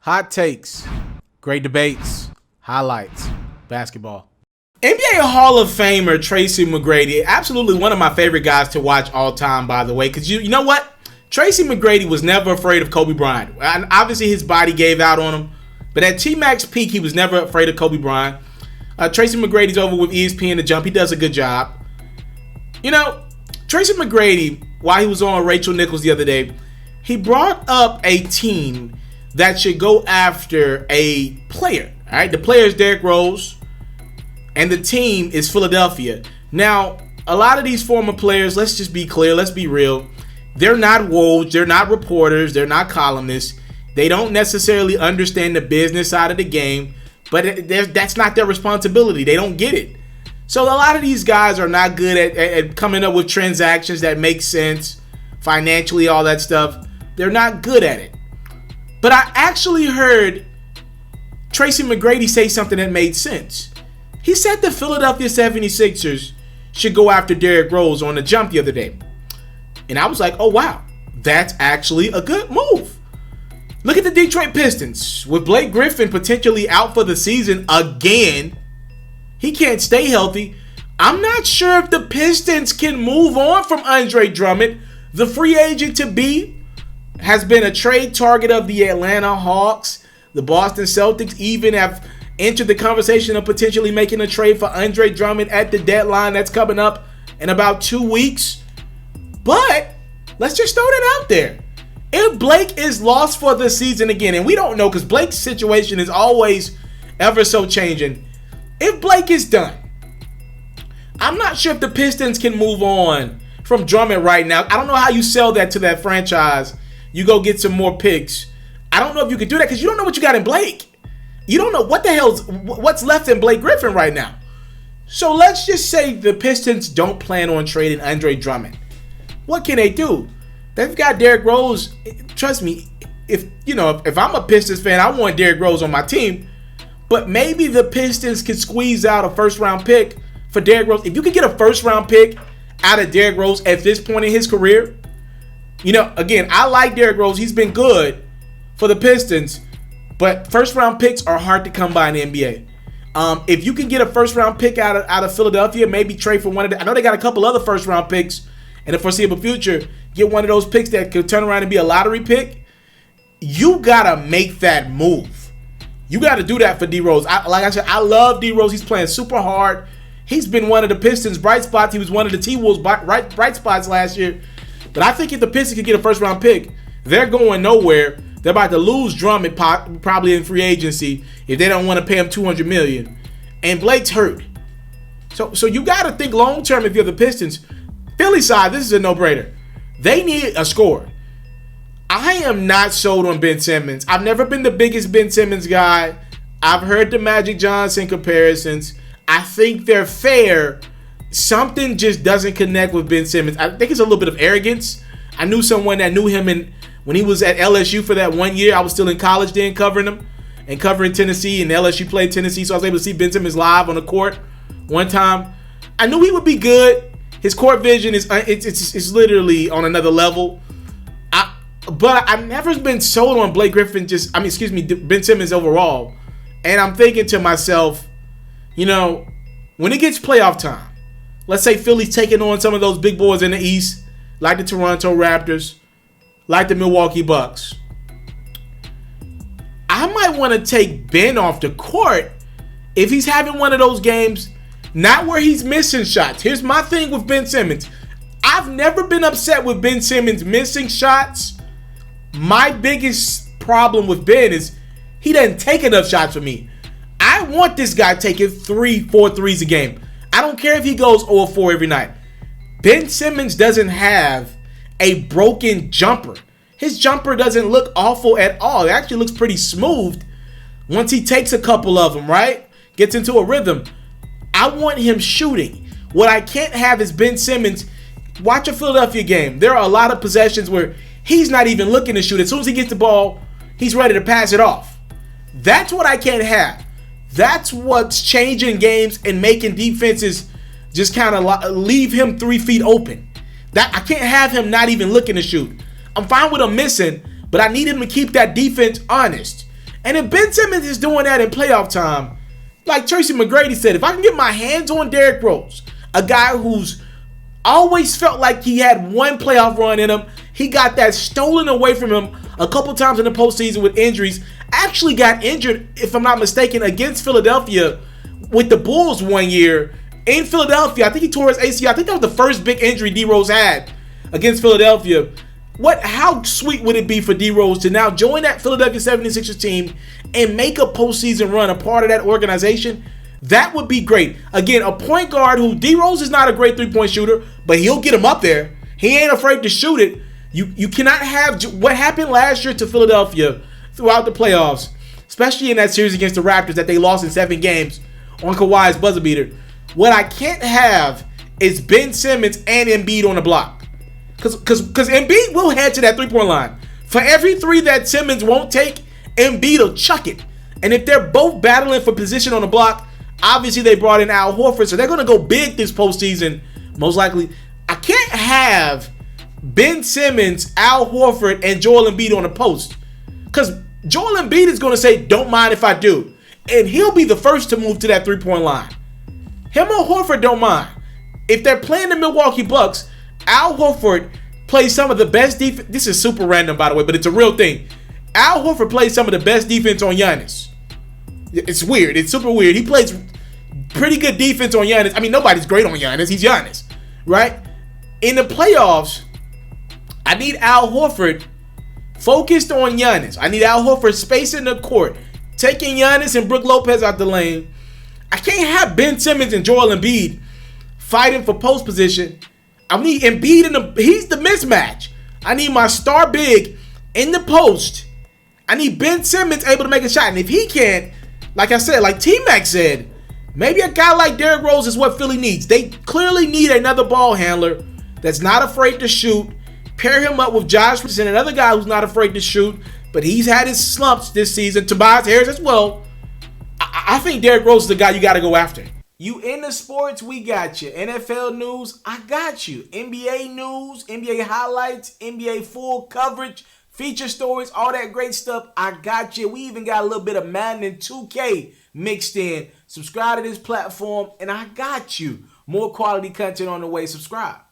Hot takes, great debates, highlights, basketball. NBA Hall of Famer Tracy Mcgrady, absolutely one of my favorite guys to watch all time, by the way, because you know what? Tracy Mcgrady was never afraid of Kobe Bryant. And obviously, his body gave out on him, but at T-Mac's peak, he was never afraid of Kobe Bryant. Tracy McGrady's over with ESPN The Jump. He does a good job. You know, Tracy McGrady, while he was on Rachel Nichols the other day, he brought up a team that should go after a player. All right, the player is Derrick Rose, and the team is Philadelphia. Now, a lot of these former players, let's just be clear, let's be real, they're not Woj, they're not reporters, they're not columnists. They don't necessarily understand the business side of the game, but that's not their responsibility. They don't get it. So a lot of these guys are not good at coming up with transactions that make sense, financially, all that stuff. They're not good at it. But I actually heard Tracy McGrady say something that made sense. He said the Philadelphia 76ers should go after Derrick Rose on The Jump the other day. And I was like, oh wow, that's actually a good move. Look at the Detroit Pistons. With Blake Griffin potentially out for the season again, he can't stay healthy. I'm not sure if the Pistons can move on from Andre Drummond. The free agent to be has been a trade target of the Atlanta Hawks. The Boston Celtics even have entered the conversation of potentially making a trade for Andre Drummond at the deadline that's coming up in about 2 weeks. But let's just throw that out there. If Blake is lost for the season again, and we don't know because Blake's situation is always ever so changing. If Blake is done, I'm not sure if the Pistons can move on from Drummond right now. I don't know how you sell that to that franchise. You go get some more picks. I don't know if you can do that because you don't know what you got in Blake. You don't know what's left in Blake Griffin right now. So let's just say the Pistons don't plan on trading Andre Drummond. What can they do? They've got Derrick Rose. Trust me, if I'm a Pistons fan, I want Derrick Rose on my team. But maybe the Pistons could squeeze out a first-round pick for Derrick Rose. If you could get a first-round pick out of Derrick Rose at this point in his career, again, I like Derrick Rose. He's been good for the Pistons, but first-round picks are hard to come by in the NBA. If you can get a first-round pick out of Philadelphia, maybe trade for one of I know they got a couple other first-round picks in the foreseeable future. Get one of those picks that could turn around and be a lottery pick. You gotta make that move. You got to do that for D Rose. Like I said, I love D Rose. He's playing super hard. He's been one of the Pistons' bright spots. He was one of the T-Wolves' bright spots last year. But I think if the Pistons could get a first-round pick, they're going nowhere. They're about to lose Drummond probably in free agency if they don't want to pay him $200 million. And Blake's hurt. So you got to think long-term if you're the Pistons. Philly side, this is a no-brainer. They need a scorer. I am not sold on Ben Simmons. I've never been the biggest Ben Simmons guy. I've heard the Magic Johnson comparisons. I think they're fair. Something just doesn't connect with Ben Simmons. I think it's a little bit of arrogance. I knew someone that knew him when he was at LSU for that 1 year. I was still in college then covering him and covering Tennessee, and LSU played Tennessee, so I was able to see Ben Simmons live on the court one time. I knew he would be good. His court vision is literally on another level. But I've never been sold on Blake Griffin, Ben Simmons overall. And I'm thinking to myself, when it gets playoff time, let's say Philly's taking on some of those big boys in the East, like the Toronto Raptors, like the Milwaukee Bucks. I might want to take Ben off the court if he's having one of those games, not where he's missing shots. Here's my thing with Ben Simmons. I've never been upset with Ben Simmons missing shots. My biggest problem with Ben is he doesn't take enough shots for me. I want this guy taking 3-4 threes a game. I don't care if he goes 0-4 every night. Ben Simmons doesn't have a broken jumper. His jumper doesn't look awful at all. It actually looks pretty smooth once he takes a couple of them, right? Gets into a rhythm. I want him shooting. What I can't have is Ben Simmons. Watch a Philadelphia game. There are a lot of possessions where he's not even looking to shoot. As soon as he gets the ball, he's ready to pass it off. That's what I can't have. That's what's changing games and making defenses just kind of leave him 3 feet open. That I can't have him not even looking to shoot. I'm fine with him missing, but I need him to keep that defense honest. And if Ben Simmons is doing that in playoff time, like Tracy McGrady said, if I can get my hands on Derrick Rose, a guy who's always felt like he had one playoff run in him, he got that stolen away from him a couple times in the postseason with injuries. Actually got injured, if I'm not mistaken, against Philadelphia with the Bulls one year in Philadelphia. I think he tore his ACL. I think that was the first big injury D Rose had against Philadelphia. How sweet would it be for D Rose to now join that Philadelphia 76ers team and make a postseason run, a part of that organization? That would be great. Again, a point guard who D Rose is not a great three-point shooter, but he'll get him up there. He ain't afraid to shoot it. You cannot have what happened last year to Philadelphia throughout the playoffs, especially in that series against the Raptors that they lost in 7 games on Kawhi's buzzer beater. What I can't have is Ben Simmons and Embiid on the block. Because Embiid will head to that three-point line. For every three that Simmons won't take, Embiid will chuck it. And if they're both battling for position on the block, obviously they brought in Al Horford, so they're going to go big this postseason, most likely. I can't have Ben Simmons, Al Horford, and Joel Embiid on the post. Because Joel Embiid is going to say, don't mind if I do. And he'll be the first to move to that three-point line. Him or Horford don't mind. If they're playing the Milwaukee Bucks, Al Horford plays some of the best defense. This is super random, by the way, but it's a real thing. Al Horford plays some of the best defense on Giannis. It's weird. It's super weird. He plays pretty good defense on Giannis. I mean, nobody's great on Giannis. He's Giannis, right? In the playoffs, I need Al Horford focused on Giannis. I need Al Horford spacing the court, taking Giannis and Brook Lopez out the lane. I can't have Ben Simmons and Joel Embiid fighting for post position. I need Embiid he's the mismatch. I need my star big in the post. I need Ben Simmons able to make a shot. And if he can't, like I said, like T-Mac said, maybe a guy like Derrick Rose is what Philly needs. They clearly need another ball handler that's not afraid to shoot. Pair him up with Josh Richardson, another guy who's not afraid to shoot, but he's had his slumps this season. Tobias Harris as well. I think Derrick Rose is the guy you got to go after. You into sports, we got you. NFL news, I got you. NBA news, NBA highlights, NBA full coverage, feature stories, all that great stuff, I got you. We even got a little bit of Madden and 2K mixed in. Subscribe to this platform, and I got you. More quality content on the way. Subscribe.